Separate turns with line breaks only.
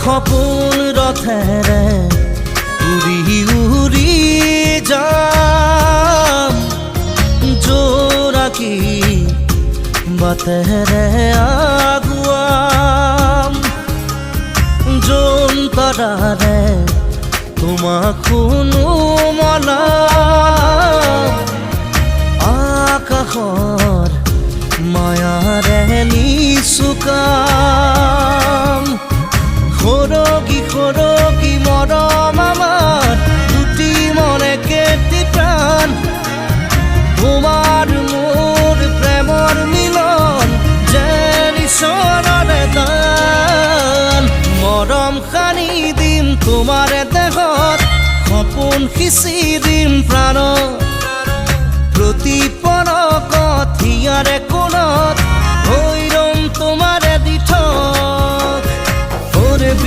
সপোন ৰথেৰে উৰি উৰি যাম জোৰাকী বাটেৰে আগুৱাম জোনতৰাৰে তোমাক শুনো মনাম আকাশৰ মায়াৰে নিচুকাম সৰগী সৰগী মৰম আমাৰ দুটি মনে কেতি প্ৰাণ তোমাৰ মোৰ প্ৰেমৰ মিলন যেন ঈশ্বৰৰে দান মৰম সানি দিম তোমাৰ দেহত সপোন সিঁচি দিম প্ৰাণত প্ৰতি